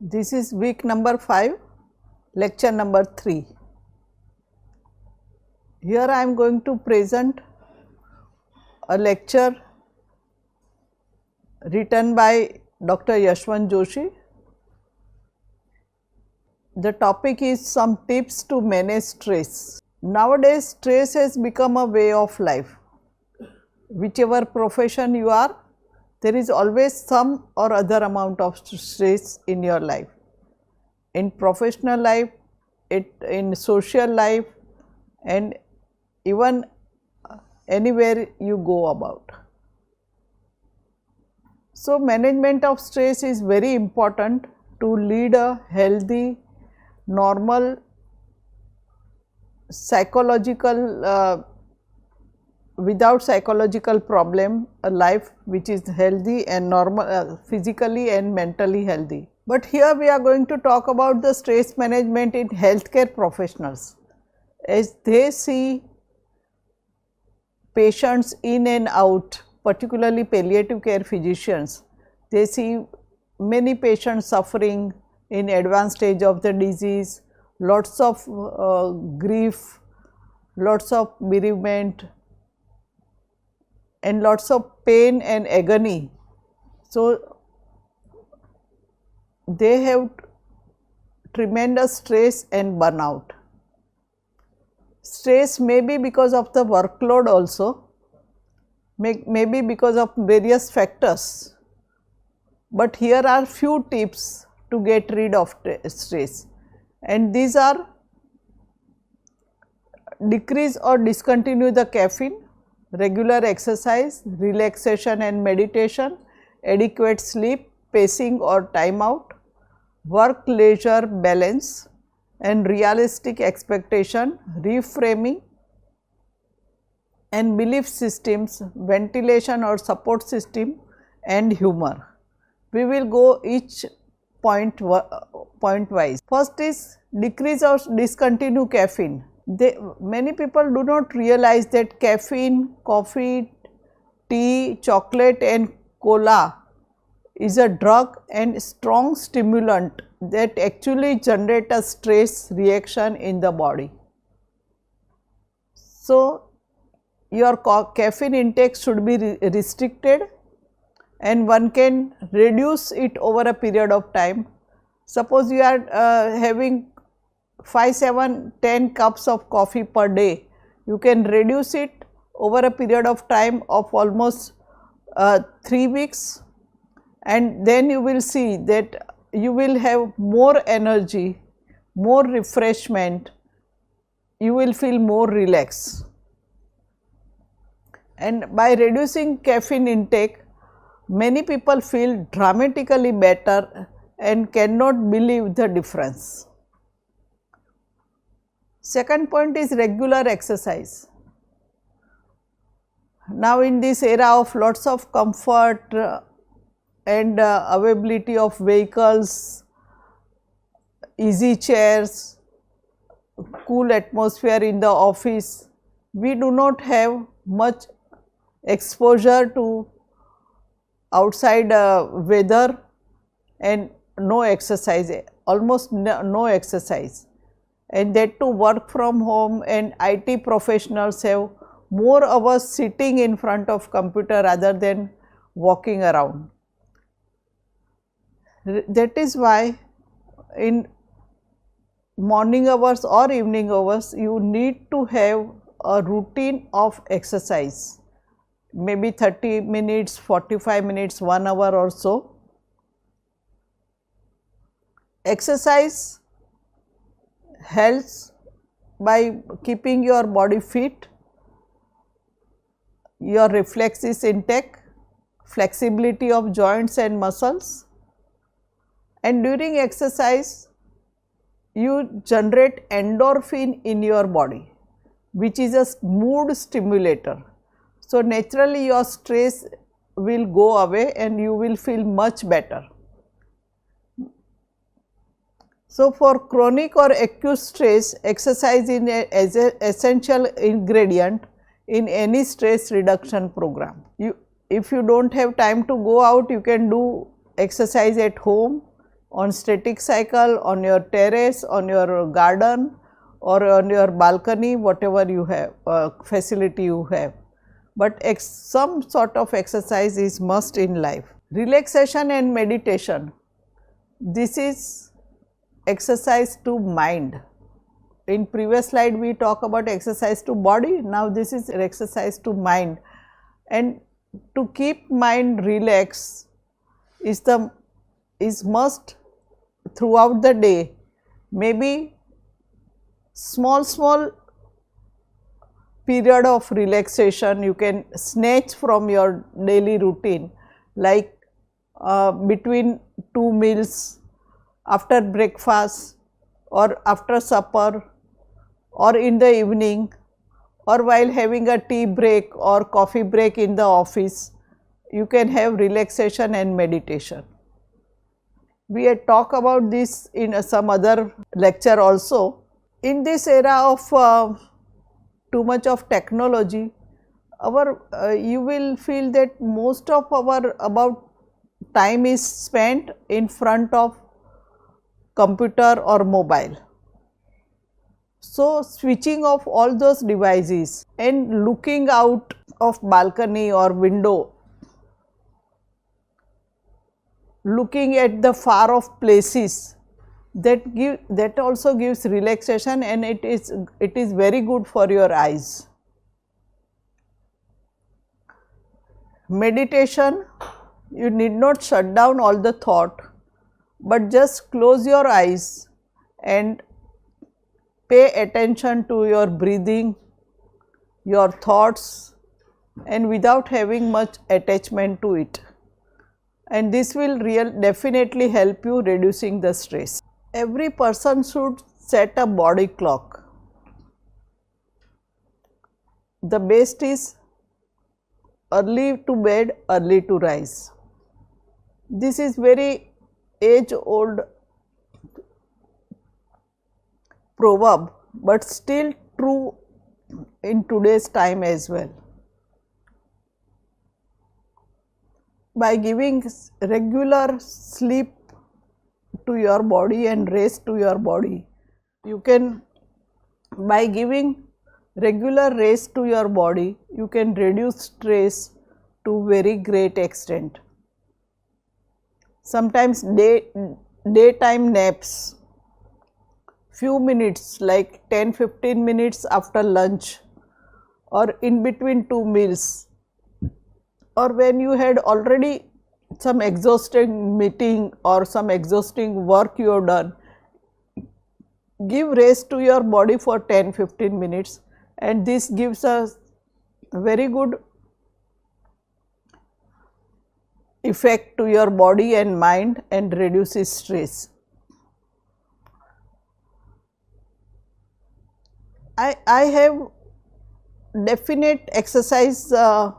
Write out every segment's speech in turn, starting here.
This is week number 5, lecture number 3. Here I am going to present a lecture written by Dr. Yashwant Joshi. The topic is some tips to manage stress. Nowadays stress has become a way of life. Whichever profession you are, there is always some or other amount of stress in your life. In professional life, in social life, and even anywhere you go about. So management of stress is very important to lead a healthy, normal, psychological, without psychological problem, a life which is healthy and normal, physically and mentally healthy. But here we are going to talk about the stress management in healthcare professionals. As they see patients in and out, particularly palliative care physicians, they see many patients suffering in advanced stage of the disease, lots of grief, lots of bereavement, and lots of pain and agony. So they have tremendous stress and burnout. Stress may be because of the workload also, may be because of various factors, but here are few tips to get rid of stress, and these are: decrease or discontinue the caffeine, regular exercise, relaxation and meditation, adequate sleep, pacing or time out, work-leisure balance and realistic expectation, reframing and belief systems, ventilation or support system, and humor. We will go each point wise. First is decrease or discontinue caffeine. Many people do not realize that caffeine, coffee, tea, chocolate and cola is a drug and strong stimulant that actually generate a stress reaction in the body. So your caffeine intake should be restricted, and one can reduce it over a period of time. Suppose you are having 5, 7, 10 cups of coffee per day, you can reduce it over a period of time of almost 3 weeks, and then you will see that you will have more energy, more refreshment, you will feel more relaxed. And by reducing caffeine intake, many people feel dramatically better and cannot believe the difference. Second point is regular exercise. Now in this era of lots of comfort and availability of vehicles, easy chairs, cool atmosphere in the office, we do not have much exposure to outside weather and no exercise, almost no exercise. And that to work from home, and IT professionals have more hours sitting in front of computer rather than walking around. That is why in morning hours or evening hours you need to have a routine of exercise, maybe 30 minutes, 45 minutes, 1 hour or so. Exercise helps by keeping your body fit, your reflexes intact, flexibility of joints and muscles, and during exercise you generate endorphin in your body, which is a mood stimulator. So naturally your stress will go away and you will feel much better. So for chronic or acute stress, exercise is an essential ingredient in any stress reduction program. If you do not have time to go out, you can do exercise at home. on static cycle, on your terrace, on your garden or on your balcony, whatever you have facility you have, but some sort of exercise is must in life. Relaxation and meditation, this is exercise to mind. In previous slide we talk about exercise to body, now this is exercise to mind, and to keep mind relaxed is must throughout the day. Maybe small period of relaxation you can snatch from your daily routine, like between two meals, after breakfast or after supper or in the evening or while having a tea break or coffee break in the office, you can have relaxation and meditation. We had talked about this in some other lecture also. In this era of too much of technology, you will feel that most of our about time is spent in front of computer or mobile. So, switching off all those devices and looking out of balcony or window, looking at the far off places, that also gives relaxation, and it is very good for your eyes. Meditation, you need not shut down all the thought, but just close your eyes and pay attention to your breathing, your thoughts, and without having much attachment to it, and this will definitely help you reducing the stress. Every person should set a body clock. The best is early to bed, early to rise. This is very age old proverb, but still true in today's time as well. By giving regular sleep to your body and rest to your body, you can, by giving regular rest to your body, you can reduce stress to very great extent. Sometimes daytime naps, few minutes like 10-15 minutes after lunch or in between two meals, or when you had already some exhausting meeting or some exhausting work you have done, give rest to your body for 10-15 minutes, and this gives us very good effect to your body and mind and reduces stress. I have definite exercise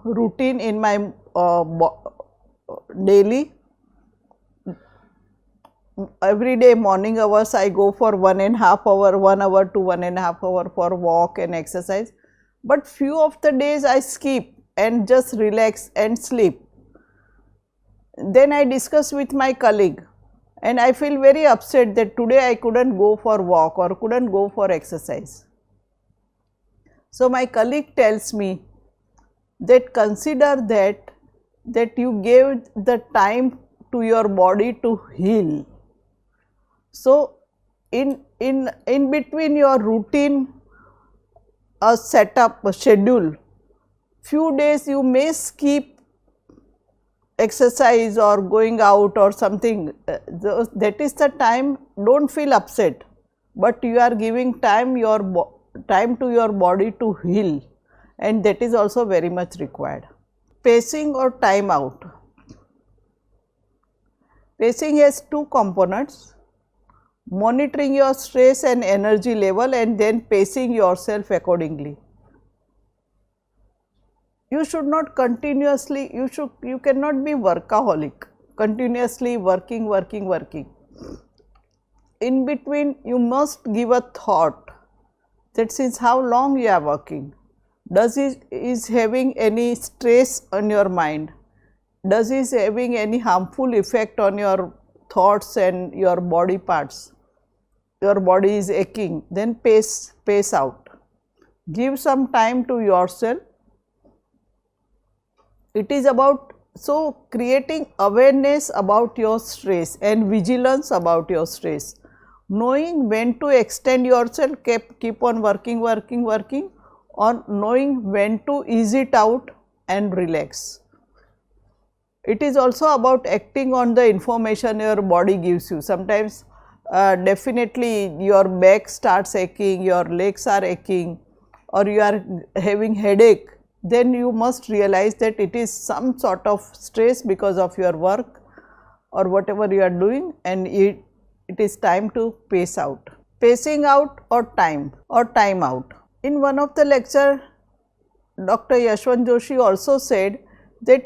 routine in my daily. Every day morning hours I go for 1.5 hour, 1 hour to 1.5 hour for walk and exercise, but few of the days I skip and just relax and sleep. Then I discuss with my colleague and I feel very upset that today I couldn't go for walk or couldn't go for exercise. So my colleague tells me that consider that you gave the time to your body to heal. So in between your routine, a setup, a schedule, few days you may skip exercise or going out or something, that is the time, don't feel upset, but you are giving time to your body to heal, and that is also very much required. Pacing or time out. Pacing has two components: monitoring your stress and energy level and then pacing yourself accordingly. You should not continuously, you cannot be workaholic, continuously working. In between you must give a thought that since how long you are working, does it is having any stress on your mind, does it having any harmful effect on your thoughts and your body parts, your body is aching, then pace out. Give some time to yourself. It is about creating awareness about your stress and vigilance about your stress. Knowing when to extend yourself, keep on working, or knowing when to ease it out and relax. It is also about acting on the information your body gives you. Sometimes definitely your back starts aching, your legs are aching, or you are having headache, then you must realize that it is some sort of stress because of your work or whatever you are doing, and it is time to pace out. Pacing out or time out. In one of the lecture, Dr. Yashwant Joshi also said that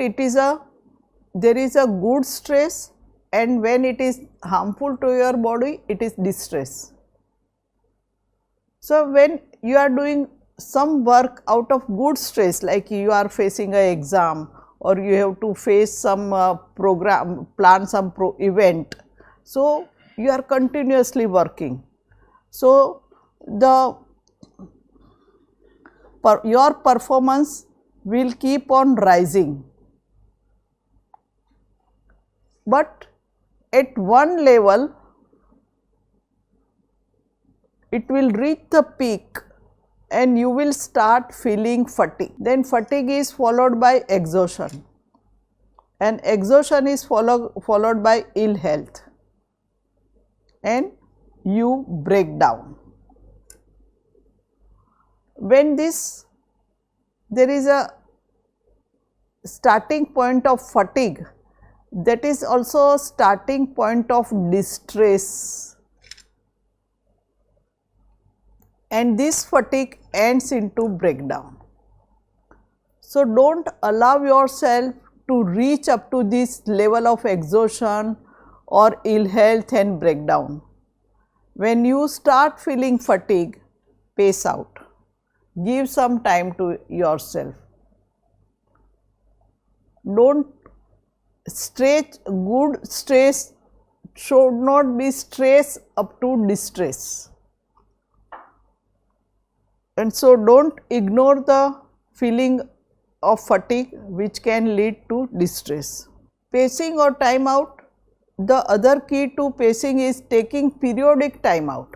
there is a good stress, and when it is harmful to your body, it is distress. So, when you are doing some work out of good stress, like you are facing an exam or you have to face some program, plan some event, so you are continuously working. So, your performance will keep on rising, but at one level it will reach the peak and you will start feeling fatigue. Then fatigue is followed by exhaustion, and exhaustion is followed by ill health, and you break down. When there is a starting point of fatigue, that is also a starting point of distress, and this fatigue ends into breakdown. So, do not allow yourself to reach up to this level of exhaustion or ill health and breakdown. When you start feeling fatigue, pace out. Give some time to yourself. Do not stretch. Good stress should not be stress up to distress. And so, do not ignore the feeling of fatigue which can lead to distress. Pacing or time out. The other key to pacing is taking periodic time out.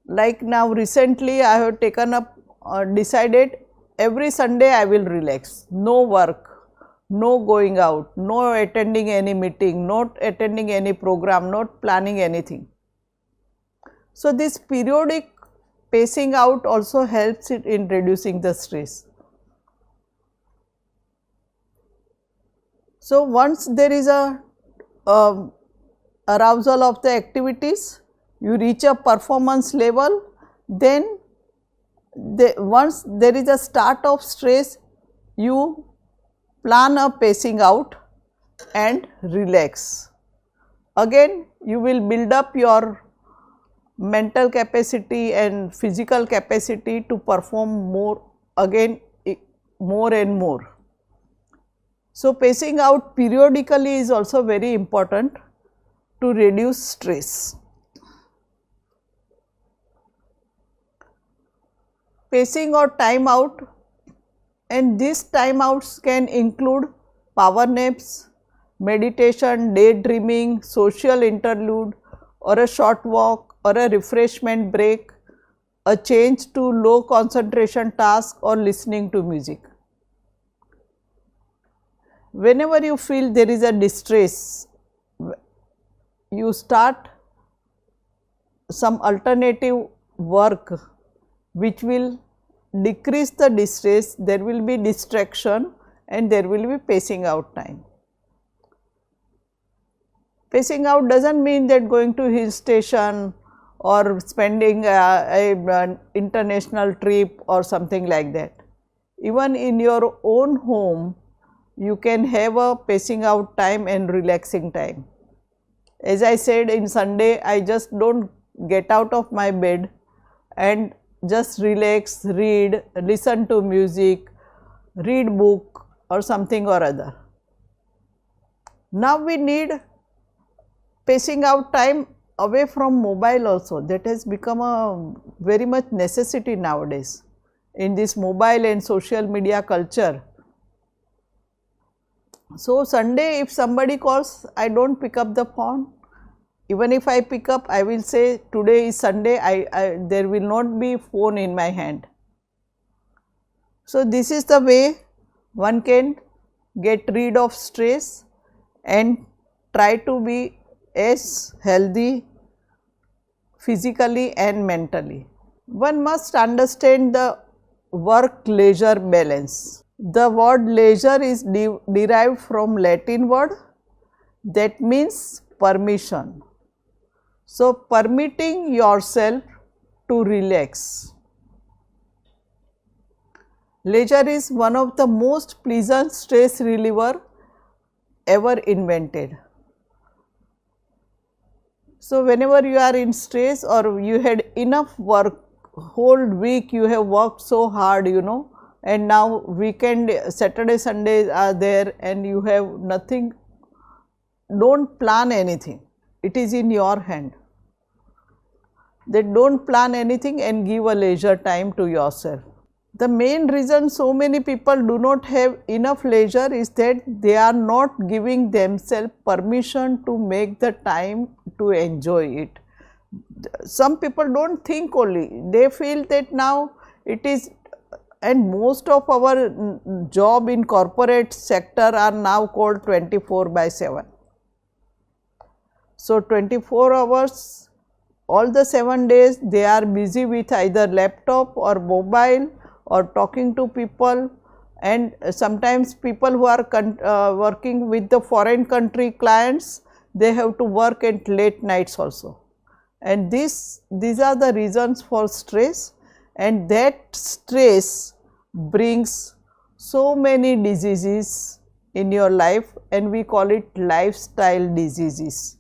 Like now recently I have taken up, decided every Sunday I will relax, no work, no going out, no attending any meeting, not attending any program, not planning anything. So, this periodic pacing out also helps it in reducing the stress. So, once there is a arousal of the activities, you reach a performance level, then once there is a start of stress, you plan a pacing out and relax. Again you will build up your mental capacity and physical capacity to perform more and more. So, pacing out periodically is also very important to reduce stress. Pacing or time out, and these time outs can include power naps, meditation, daydreaming, social interlude, or a short walk, or a refreshment break, a change to low concentration task, or listening to music. Whenever you feel there is a distress, you start some alternative work which will decrease the distress, there will be distraction and there will be pacing out time. Pacing out does not mean that going to hill station or spending an international trip or something like that. Even in your own home, you can have a pacing out time and relaxing time. As I said, in Sunday, I just do not get out of my bed and just relax, read, listen to music, read book or something or other. Now we need pacing out time away from mobile also. That has become a very much necessity nowadays in this mobile and social media culture. So Sunday, if somebody calls, I don't pick up the phone. Even if I pick up, I will say today is Sunday, there will not be phone in my hand. So this is the way one can get rid of stress and try to be as healthy physically and mentally. One must understand the work-leisure balance. The word leisure is derived from Latin word that means permission. So, permitting yourself to relax. Leisure is one of the most pleasant stress reliever ever invented. So, whenever you are in stress or you had enough work, whole week you have worked so hard, and now weekend, Saturday, Sundays are there and you have nothing, don't plan anything, it is in your hand. That don't plan anything and give a leisure time to yourself. The main reason so many people do not have enough leisure is that they are not giving themselves permission to make the time to enjoy it. Some people don't think only, they feel that now it is, and most of our job in corporate sector are now called 24/7. So 24 hours, all the 7 days they are busy with either laptop or mobile or talking to people, and sometimes people who are working with the foreign country clients, they have to work at late nights also. And these are the reasons for stress, and that stress brings so many diseases in your life, and we call it lifestyle diseases,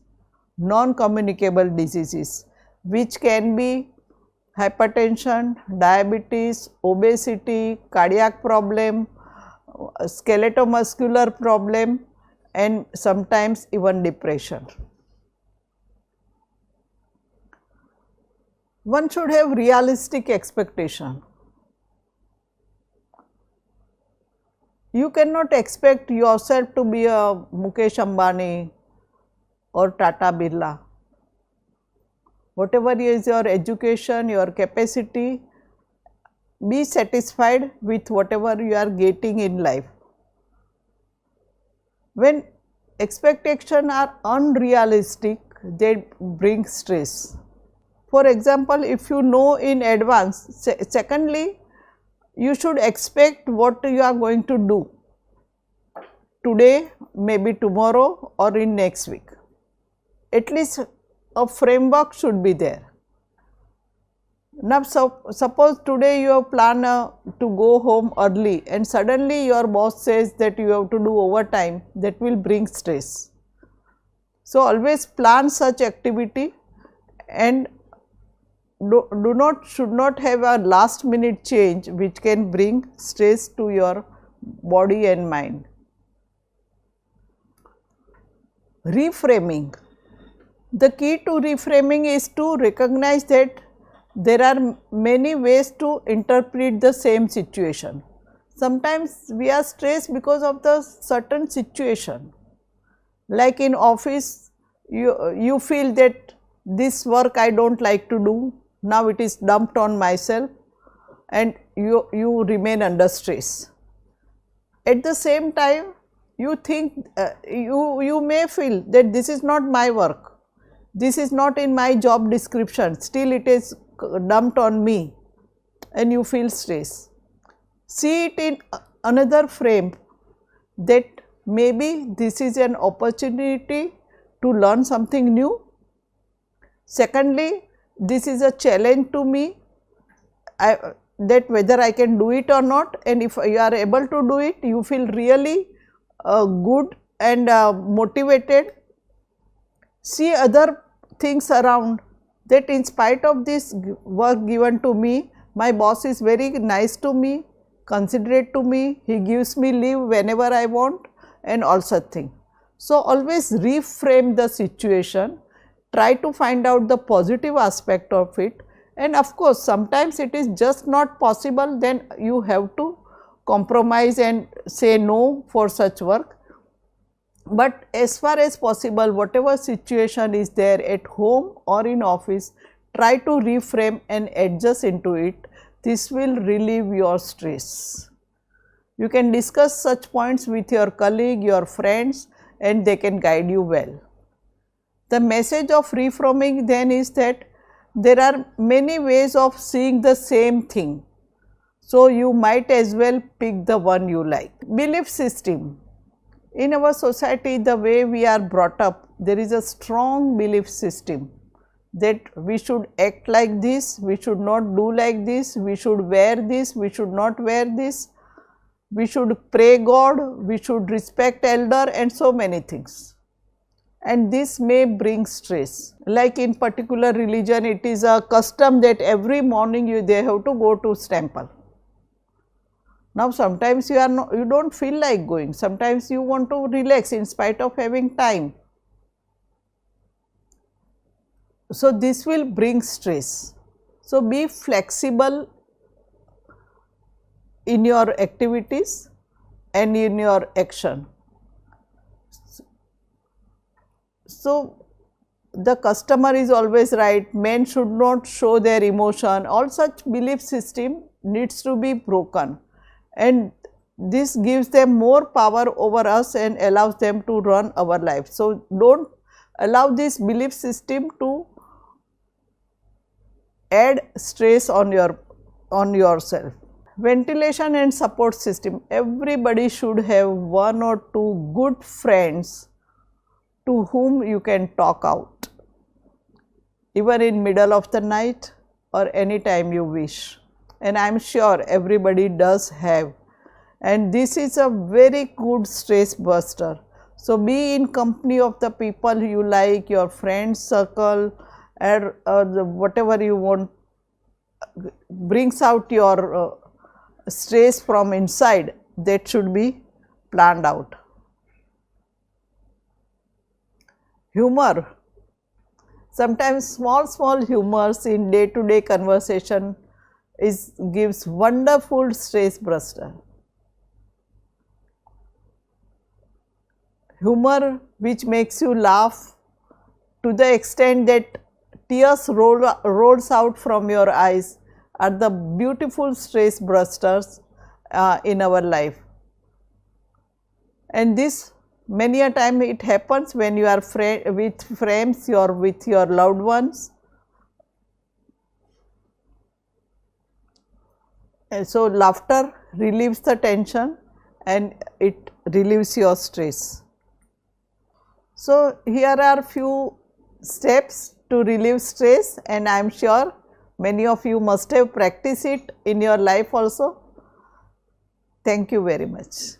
non-communicable diseases, which can be hypertension, diabetes, obesity, cardiac problem, skeletal-muscular problem, and sometimes even depression. One should have realistic expectation. You cannot expect yourself to be a Mukesh Ambani or Tata Birla. Whatever is your education, your capacity, be satisfied with whatever you are getting in life. When expectations are unrealistic, they bring stress. For example, if you know in advance, secondly, you should expect what you are going to do today, maybe tomorrow or in next week. At least a framework should be there. Now, suppose today you have planned to go home early and suddenly your boss says that you have to do overtime, that will bring stress. So, always plan such activity and should not have a last minute change which can bring stress to your body and mind. Reframing. The key to reframing is to recognize that there are many ways to interpret the same situation. Sometimes we are stressed because of the certain situation, like in office you feel that this work I don't like to do, now it is dumped on myself and you remain under stress. At the same time you think you may feel that this is not my work, this is not in my job description, still it is dumped on me and you feel stress. See it in another frame, that maybe this is an opportunity to learn something new. Secondly, this is a challenge to me, that whether I can do it or not, and if you are able to do it, you feel really good and motivated. See other things around, that in spite of this work given to me, my boss is very nice to me, considerate to me, he gives me leave whenever I want and all such things. So, always reframe the situation, try to find out the positive aspect of it, and of course, sometimes it is just not possible, then you have to compromise and say no for such work. But as far as possible, whatever situation is there at home or in office, try to reframe and adjust into it. This will relieve your stress. You can discuss such points with your colleague, your friends, and they can guide you well. The message of reframing then is that there are many ways of seeing the same thing. So, you might as well pick the one you like. Belief system. In our society, the way we are brought up, there is a strong belief system that we should act like this, we should not do like this, we should wear this, we should not wear this, we should pray God, we should respect elder, and so many things. And this may bring stress. Like in particular religion, it is a custom that every morning they have to go to temple. Now, sometimes you do not feel like going, sometimes you want to relax in spite of having time. So, this will bring stress. So, be flexible in your activities and in your action. So, the customer is always right, men should not show their emotion, all such belief system needs to be broken, and this gives them more power over us and allows them to run our life. So, do not allow this belief system to add stress on yourself. Ventilation and support system. Everybody should have one or two good friends to whom you can talk out, even in middle of the night or any time you wish, and I am sure everybody does have, and this is a very good stress buster. So, be in company of the people you like, your friend circle, or whatever you want brings out your stress from inside, that should be planned out. Humor. Sometimes small humors in day-to-day conversation gives wonderful stress buster. Humor which makes you laugh to the extent that tears rolls out from your eyes are the beautiful stress busters in our life. And this many a time it happens when you are with friends or with your loved ones. And so, laughter relieves the tension and it relieves your stress. So, here are few steps to relieve stress, and I am sure many of you must have practiced it in your life also. Thank you very much.